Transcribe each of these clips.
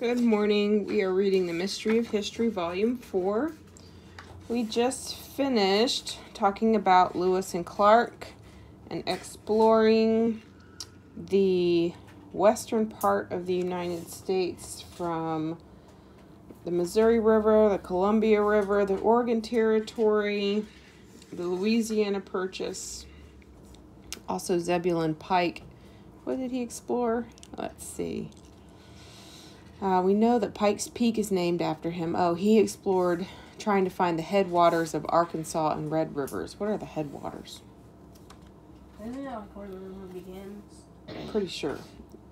Good morning. We are reading The Mystery of History, Volume 4. We just finished talking about Lewis and Clark and exploring the western part of the United States from the Missouri River, the Columbia River, the Oregon Territory, the Louisiana Purchase, also Zebulon Pike. What did he explore? Let's see. We know that Pikes Peak is named after him. Oh, he explored trying to find the headwaters of Arkansas and Red Rivers. What are the headwaters? Isn't it like where the river begins? Pretty sure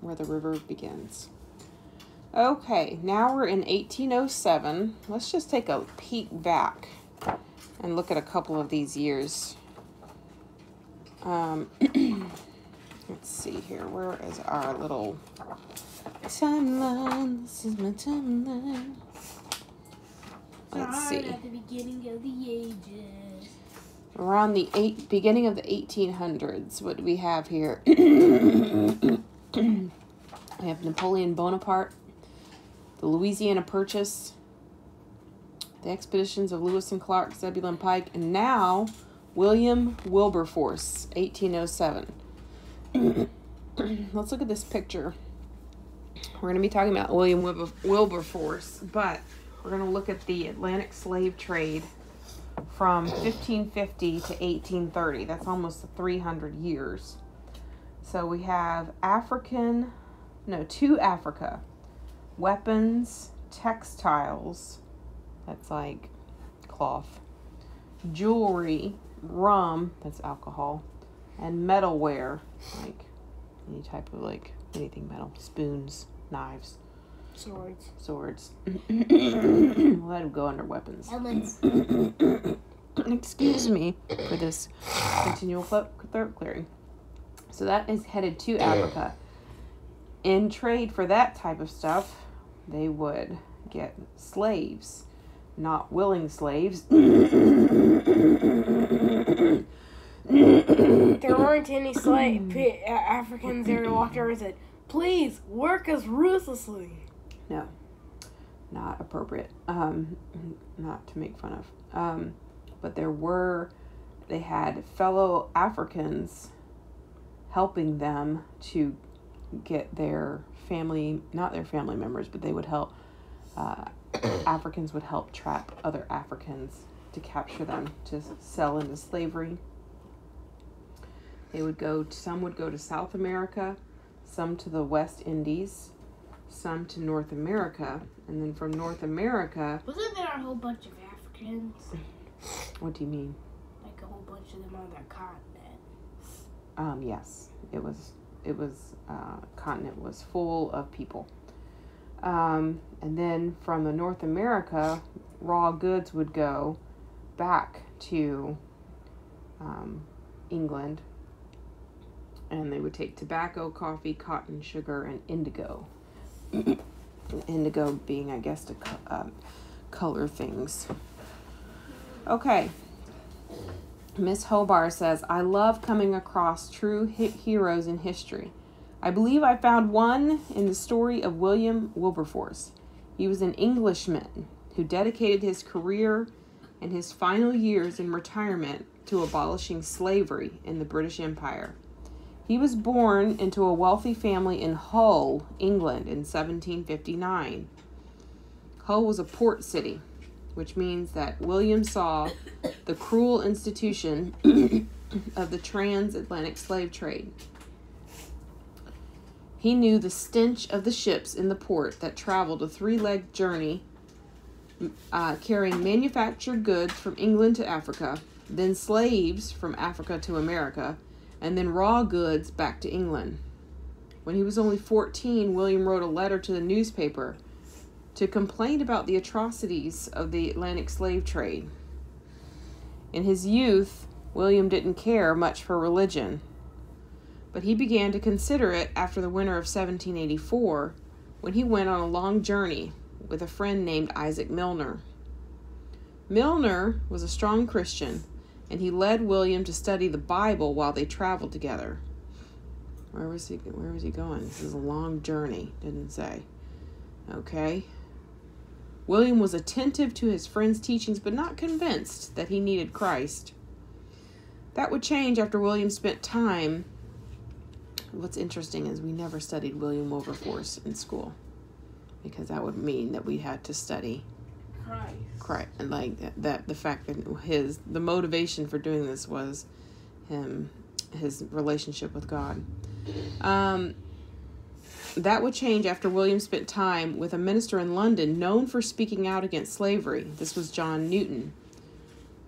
where the river begins. Okay, now we're in 1807. Let's just take a peek back and look at a couple of these years. Let's see here. Where is our little timeline? This is my timeline. Let's see. At the beginning of the ages. Around the beginning of the 1800s, what do we have here? We have Napoleon Bonaparte, the Louisiana Purchase, the expeditions of Lewis and Clark, Zebulon Pike, and now William Wilberforce, 1807. Let's look at this picture. We're going to be talking about William Wilberforce, but we're going to look at the Atlantic slave trade from 1550 to 1830. That's almost 300 years. So we have to Africa, weapons, textiles, that's like cloth, jewelry, rum, that's alcohol, and metalware, like any type of anything metal, spoons, knives, swords. We'll let them go under weapons. Helmets. Excuse me for this continual throat clearing. So that is headed to Africa. In trade for that type of stuff, they would get slaves, not willing slaves. There weren't any Africans there who walked over and said, "Please work us ruthlessly." No, not appropriate. Not to make fun of. But they had fellow Africans helping them to get their family, not their family members, but they would help, Africans would help trap other Africans to capture them, to sell into slavery. Some would go to South America, some to the West Indies, some to North America, and then from North America... Wasn't there a whole bunch of Africans? What do you mean? Like a whole bunch of them on their continent. Yes. It was continent was full of people. And then from the North America, raw goods would go back to England, and they would take tobacco, coffee, cotton, sugar, and indigo. Indigo being, I guess, to color things. Okay. Miss Hobar says, I love coming across true heroes in history. I believe I found one in the story of William Wilberforce. He was an Englishman who dedicated his career and his final years in retirement to abolishing slavery in the British Empire. He was born into a wealthy family in Hull, England in 1759. Hull was a port city, which means that William saw the cruel institution of the transatlantic slave trade. He knew the stench of the ships in the port that traveled a 3-leg journey carrying manufactured goods from England to Africa, then slaves from Africa to America, and then raw goods back to England. When he was only 14, William wrote a letter to the newspaper to complain about the atrocities of the Atlantic slave trade. In his youth, William didn't care much for religion, but he began to consider it after the winter of 1784, when he went on a long journey with a friend named Isaac Milner. Milner was a strong Christian, and he led William to study the Bible while they traveled together. Where was he going? This is a long journey, didn't say. Okay. William was attentive to his friend's teachings, but not convinced that he needed Christ. That would change after William spent time. What's interesting is we never studied William Wilberforce in school, because that would mean that we had to study Christ. And like that the fact that the motivation for doing this was his relationship with God. That would change after William spent time with a minister in London known for speaking out against slavery. This was John Newton.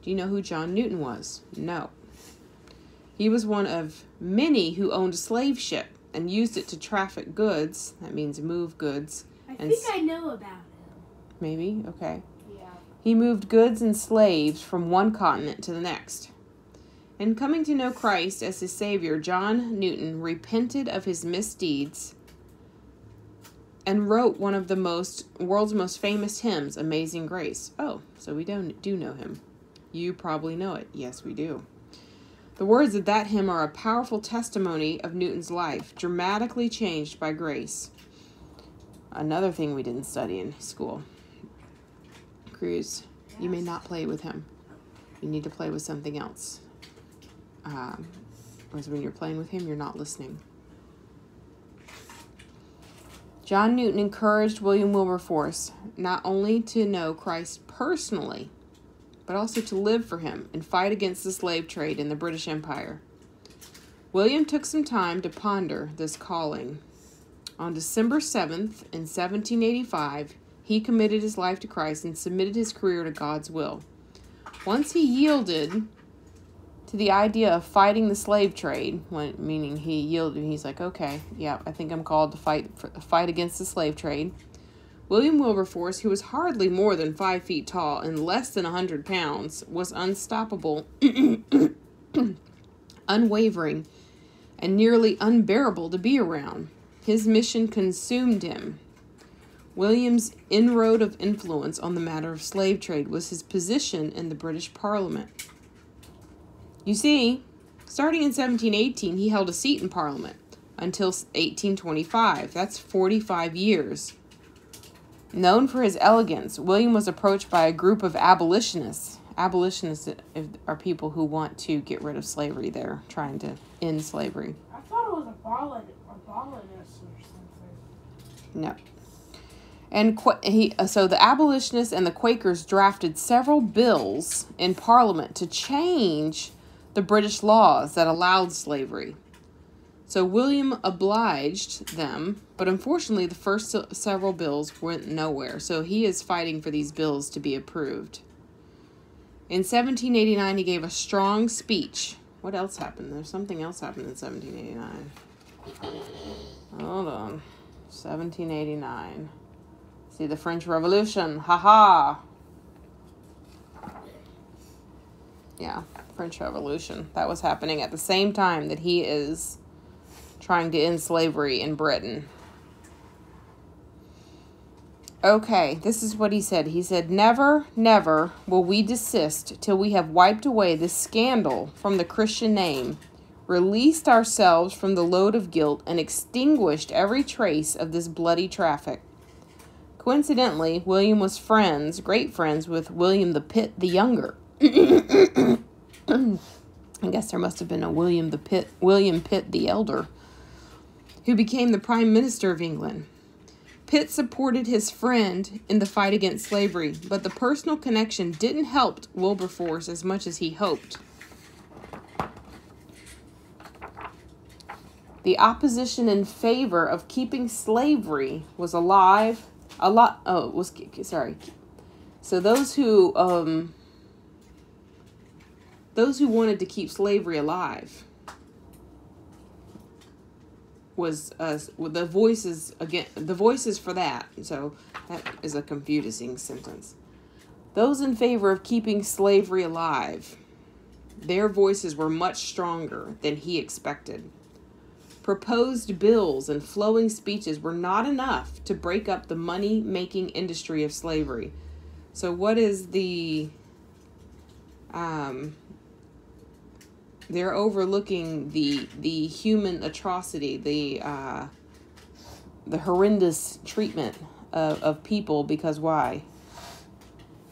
Do you know who John Newton was? No. He was one of many who owned a slave ship and used it to traffic goods. That means move goods. I think I know about him. Maybe? Okay. Yeah. He moved goods and slaves from one continent to the next. In coming to know Christ as his Savior, John Newton repented of his misdeeds and wrote one of the world's most famous hymns, Amazing Grace. Oh, so we do know him. You probably know it. Yes, we do. The words of that hymn are a powerful testimony of Newton's life, dramatically changed by grace. Another thing we didn't study in school. Cruz, you may not play with him. You need to play with something else. Because when you're playing with him, you're not listening. John Newton encouraged William Wilberforce not only to know Christ personally, but also to live for him and fight against the slave trade in the British Empire. William took some time to ponder this calling. On December 7th, in 1785, he committed his life to Christ and submitted his career to God's will. Once he yielded to the idea of fighting the slave trade, meaning he yielded, he's like, okay, yeah, I think I'm called to fight against the slave trade. William Wilberforce, who was hardly more than 5 feet tall and less than 100 pounds, was unstoppable, unwavering, and nearly unbearable to be around. His mission consumed him. William's inroad of influence on the matter of slave trade was his position in the British Parliament. You see, starting in 1718, he held a seat in Parliament until 1825. That's 45 years. Known for his elegance, William was approached by a group of abolitionists. Abolitionists are people who want to get rid of slavery. They're trying to end slavery. I thought it was abolitionists or something. No. And so the abolitionists and the Quakers drafted several bills in Parliament to change the British laws that allowed slavery. So William obliged them, but unfortunately the first several bills went nowhere. So he is fighting for these bills to be approved. In 1789, he gave a strong speech. What else happened? There's something else happened in 1789. Hold on. 1789. See, the French Revolution. Ha-ha! Yeah, French Revolution. That was happening at the same time that he is trying to end slavery in Britain. Okay, this is what he said. He said, "Never, never will we desist till we have wiped away this scandal from the Christian name, released ourselves from the load of guilt, and extinguished every trace of this bloody traffic." Coincidentally, William was great friends with William the Pitt the Younger. I guess there must have been a William Pitt the Elder, who became the Prime Minister of England. Pitt supported his friend in the fight against slavery, but the personal connection didn't help Wilberforce as much as he hoped. The opposition in favor of keeping slavery was alive. So those who wanted to keep slavery alive was the voices for that. So that is a confusing sentence. Those in favor of keeping slavery alive, their voices were much stronger than he expected. Proposed bills and flowing speeches were not enough to break up the money-making industry of slavery. So what is the they're overlooking the human atrocity, the horrendous treatment of people, because why?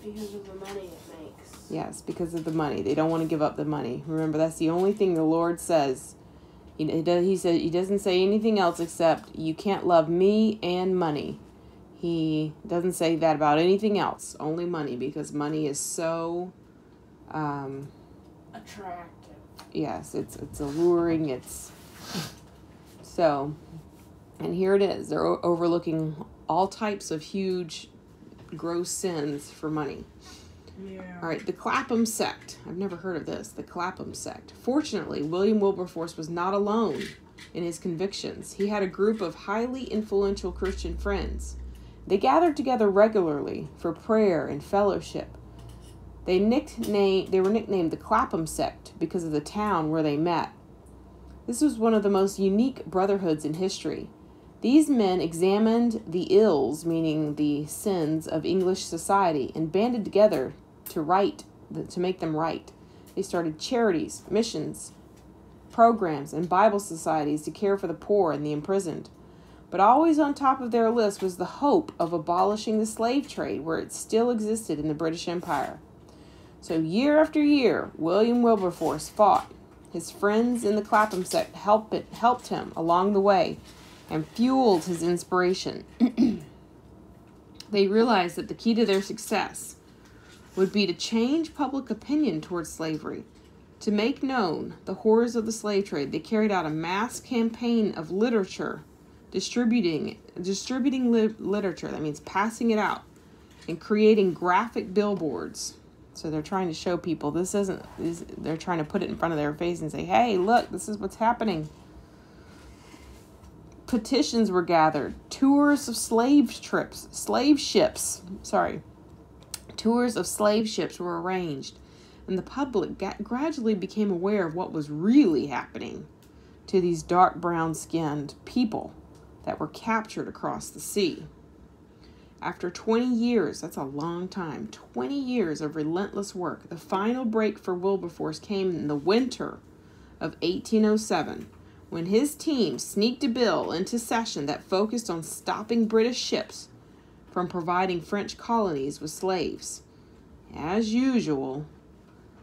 Because of the money it makes. Yes, because of the money. They don't want to give up the money. Remember, that's the only thing the Lord says. He doesn't say anything else except you can't love me and money. He doesn't say that about anything else. Only money, because money is so attractive. Yes, it's alluring. And here it is. They're overlooking all types of huge, gross sins for money. Yeah. All right, the Clapham sect. I've never heard of this. The Clapham sect. Fortunately, William Wilberforce was not alone in his convictions. He had a group of highly influential Christian friends. They gathered together regularly for prayer and fellowship. They were nicknamed the Clapham sect because of the town where they met. This was one of the most unique brotherhoods in history. These men examined the ills, meaning the sins, of English society and banded together to make them right. They started charities, missions, programs, and Bible societies to care for the poor and the imprisoned. But always on top of their list was the hope of abolishing the slave trade where it still existed in the British Empire. So year after year, William Wilberforce fought. His friends in the Clapham sect helped him along the way and fueled his inspiration. They realized that the key to their success would be to change public opinion towards slavery. To make known the horrors of the slave trade, they carried out a mass campaign of literature, distributing literature, that means passing it out, and creating graphic billboards. So they're trying to show people they're trying to put it in front of their face and say, hey, look, this is what's happening. Petitions were gathered. Tours of slave ships were arranged. And the public gradually became aware of what was really happening to these dark brown-skinned people that were captured across the sea. After 20 years, that's a long time, 20 years of relentless work, the final break for Wilberforce came in the winter of 1807, when his team sneaked a bill into session that focused on stopping British ships from providing French colonies with slaves. As usual,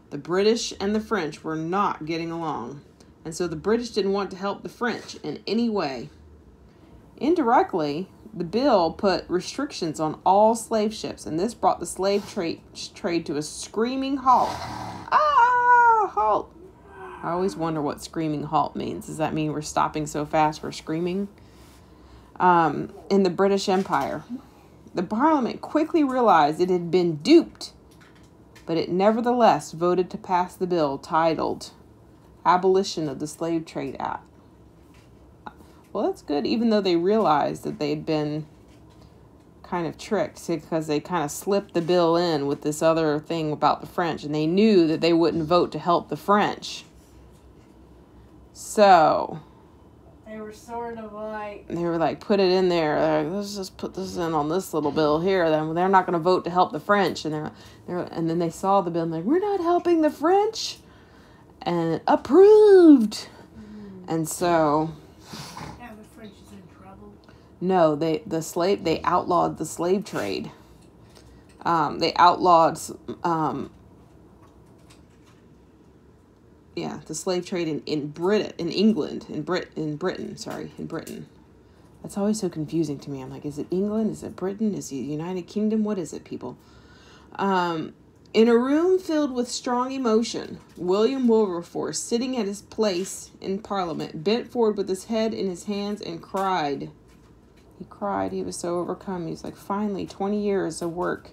the British and the French were not getting along, and so the British didn't want to help the French in any way. Indirectly, the bill put restrictions on all slave ships, and this brought the slave trade to a screaming halt. Ah, halt! I always wonder what screaming halt means. Does that mean we're stopping so fast we're screaming? In the British Empire. The Parliament quickly realized it had been duped, but it nevertheless voted to pass the bill titled Abolition of the Slave Trade Act. Well, that's good, even though they realized that they'd been kind of tricked, because they kind of slipped the bill in with this other thing about the French, and they knew that they wouldn't vote to help the French. So they were sort of like... They were like, put it in there. Let's just put this in on this little bill here. Then they're not going to vote to help the French. And then they saw the bill and they're like, we're not helping the French. And approved. Mm-hmm. And so... Yeah, the French is in trouble. No, they outlawed the slave trade. They outlawed... the slave trade in Britain. That's always so confusing to me. I'm like, is it England? Is it Britain? Is it United Kingdom? What is it, people? In a room filled with strong emotion, William Wilberforce, sitting at his place in Parliament, bent forward with his head in his hands and cried. He cried. He was so overcome. He was like, finally, 20 years of work.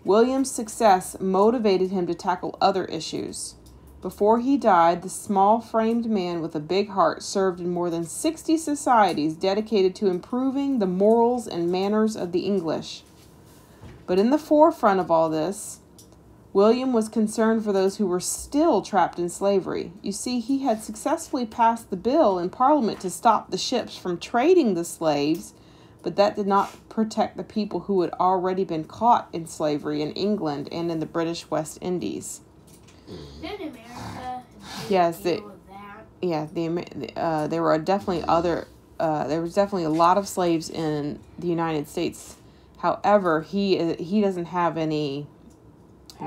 William's success motivated him to tackle other issues. Before he died, the small-framed man with a big heart served in more than 60 societies dedicated to improving the morals and manners of the English. But in the forefront of all this, William was concerned for those who were still trapped in slavery. You see, he had successfully passed the bill in Parliament to stop the ships from trading the slaves, but that did not protect the people who had already been caught in slavery in England and in the British West Indies. Did America Yes, deal with that? there were definitely other there was definitely a lot of slaves in the United States. However, he doesn't have any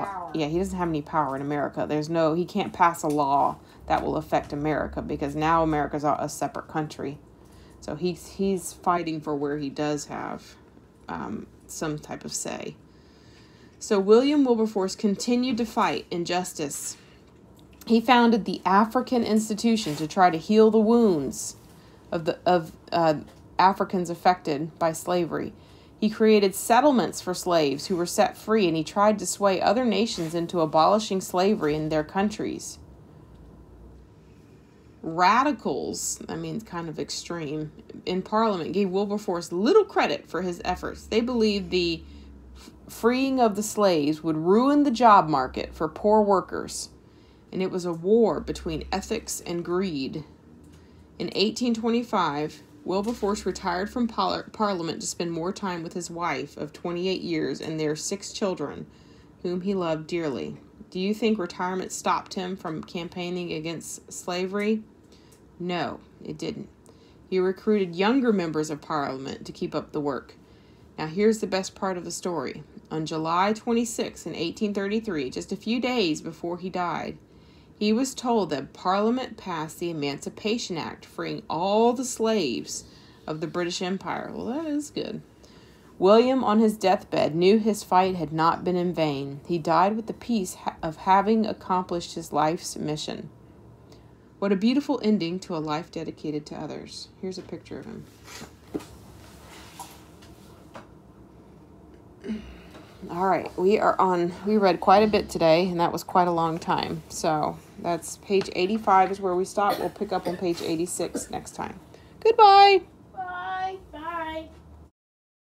Power. Yeah, he doesn't have any power in America. He can't pass a law that will affect America, because now America's a separate country. So he's fighting for where he does have some type of say. So William Wilberforce continued to fight injustice. He founded the African Institution to try to heal the wounds of Africans affected by slavery. He created settlements for slaves who were set free, and he tried to sway other nations into abolishing slavery in their countries. Radicals, kind of extreme, in Parliament gave Wilberforce little credit for his efforts. They believed the freeing of the slaves would ruin the job market for poor workers, and it was a war between ethics and greed. In 1825, Wilberforce retired from Parliament to spend more time with his wife of 28 years and their 6 children, whom he loved dearly. Do you think retirement stopped him from campaigning against slavery? No, it didn't. He recruited younger members of Parliament to keep up the work. Now here's the best part of the story. On July 26, in 1833, just a few days before he died, he was told that Parliament passed the Emancipation Act, freeing all the slaves of the British Empire. Well, that is good. William, on his deathbed, knew his fight had not been in vain. He died with the peace of having accomplished his life's mission. What a beautiful ending to a life dedicated to others. Here's a picture of him. All right, we read quite a bit today, and that was quite a long time. So that's page 85 is where we stop. We'll pick up on page 86 next time. Goodbye.